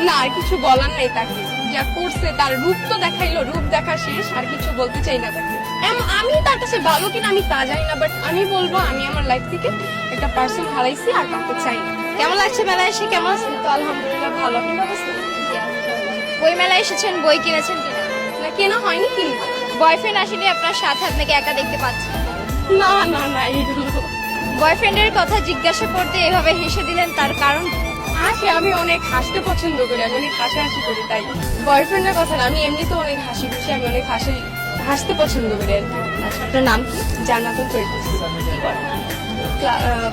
না আর কিছু বলার নেই তাকে, যা করছে তার রূপ তো দেখাইলো, রূপ দেখা শেষ, আর কিছু বলতে চাই না তাকে। আমি তার কাছে ভালো কিনা আমি তা জানি না, বাট আমি বলবো আমি আমার লাইফ থেকে একটা পার্সন হারাইছি আর কাউকে চাই না। কেমন লাগছে মেলায় এসে? কেমন আছেন? তো আলহামদুলিল্লাহ ভালো। আপনি ভালো আছেন? বই মেলায় এসেছেন, বই কিনেছেন কিনা? না কেনা হয়নি, কিনবো। বয়ফ্রেন্ড আসেনি আপনার সাথে, আপনাকে একা দেখতে পাচ্ছি। না না না এগুলো বয়ফ্রেন্ডের কথা জিজ্ঞাসা করতে এভাবে হেসে দিলেন, তার কারণ কি? হাসি, আমি অনেক হাসতে পছন্দ করি, আমি অনেক হাসাহাসি করি, তাই বয়ফ্রেন্ডের কথা না, আমি এমনিতে অনেক হাসি খুশি, আমি অনেক হাসতে পছন্দ করি আর কি। আচ্ছা, আপনার নাম কি? জান্নাতুল ফেরদৌস।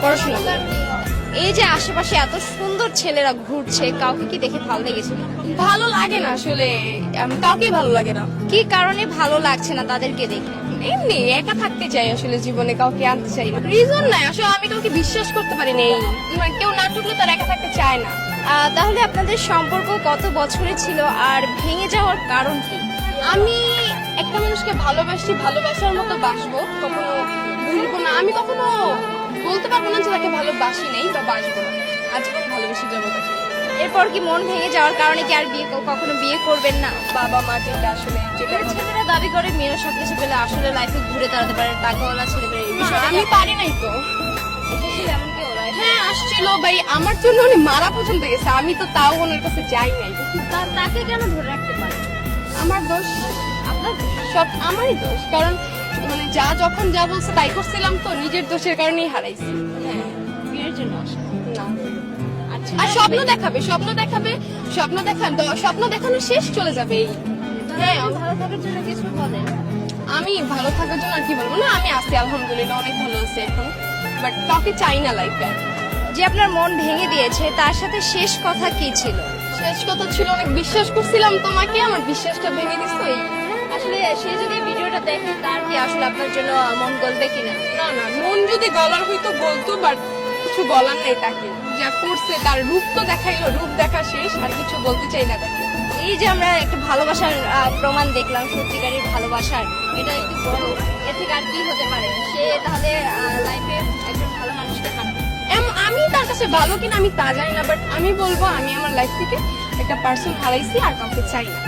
পড়াশোনা করি। এই যে আশেপাশে এত সুন্দর ছেলেরা ঘুরছে, কাউকে কি দেখে ভালো লেগেছে? ভালো লাগে না আসলে, কাউকে ভালো লাগে না। কি কারণে ভালো লাগছে না তাদেরকে দেখে? এমনি একা থাকতে চাই আসলে, জীবনে কাউকে আনতে চাই না, রিজন নাই আসলে, আমি কাউকে বিশ্বাস করতে পারি না। মানে কেউ না টুকলে তার একা থাকতে চায় না। তাহলে আপনাদের সম্পর্ক কত বছরে ছিল আর ভেঙে যাওয়ার কারণ কি? আমি একটা মানুষকে ভালোবাসি, ভালোবাসার মতো বাসবো, কখনো ভুলবো না। আমি কখনো বলতে পারবো না যে তাকে ভালোবাসি নেই বা বাসবো না, আজীবন ভালোবেসে যাবো তাকে। এরপর কি মন ভেঙে যাওয়ার কারণে কি আর কখনো বিয়ে করবেন না? বাবা মা যেটা আসলে যেটা ছেলেরা দাবি করে মেয়েরা সবকিছু পেলে আসলে লাইফে ঘুরে দাঁড়াতে পারে, টাকাওয়ালা ছেলে পেলে। এই বিষয়টা আমি পারি নাই তো। এসেছিল এমন কেউ life এ? হ্যাঁ আসছিল ভাই, আমার জন্য উনি মারা পর্যন্ত গেছে, আমি তো তাও ওনার কাছে যাই নাই। তাকে কেন ধরে রাখতে পারে? আমার দোষ, আপনার সব আমারই দোষ, কারণ মানে যখন যা বলছে তাই করছিলাম, তো নিজের দোষের কারণেই হারাইছি। হ্যাঁ বিয়ের জন্য আসে না। আচ্ছা, আর স্বপ্ন দেখাবে, স্বপ্ন দেখানো শেষ, চলে যাবে এই। হ্যাঁ ভালো থাকার জন্য কিছু বলেন। আমি ভালো থাকার জন্য আর কি বলবো, না আমি আছি আলহামদুলিল্লাহ, অনেক ভালো আছি এখন, বাট কাউকে চাই না লাইফে। যে আপনার মন ভেঙে দিয়েছে তার সাথে শেষ কথা কি ছিল? শেষ কথা ছিল, অনেক বিশ্বাস করছিলাম তোমাকে, আমার বিশ্বাসটা ভেঙে দিছো এই। আসলে সে যদি ভিডিওটা দেখে তার কি আসলে আপনার জন্য মন গলবে কিনা? না না, মন যদি গলার হইতো বলতো, বাট কিছু বলার নেই তাকে, যা করছে তার রূপ তো দেখাইলো, রূপ দেখা শেষ, আর কিছু বলতে চাই না তাকে। এই যে আমরা একটা ভালোবাসার প্রমাণ দেখলাম, সত্যিকারের ভালোবাসার, এটা একটু বড়, এর থেকে আর কি হতে পারে? সে তাহলে লাইফে একজন ভালো মানুষকে হারাবে। আমি তার কাছে ভালো কিনা আমি তা জানি না, বাট আমি বলবো আমি আমার লাইফ থেকে একটা পার্সন হারাইছি আর কাউকে চাই না।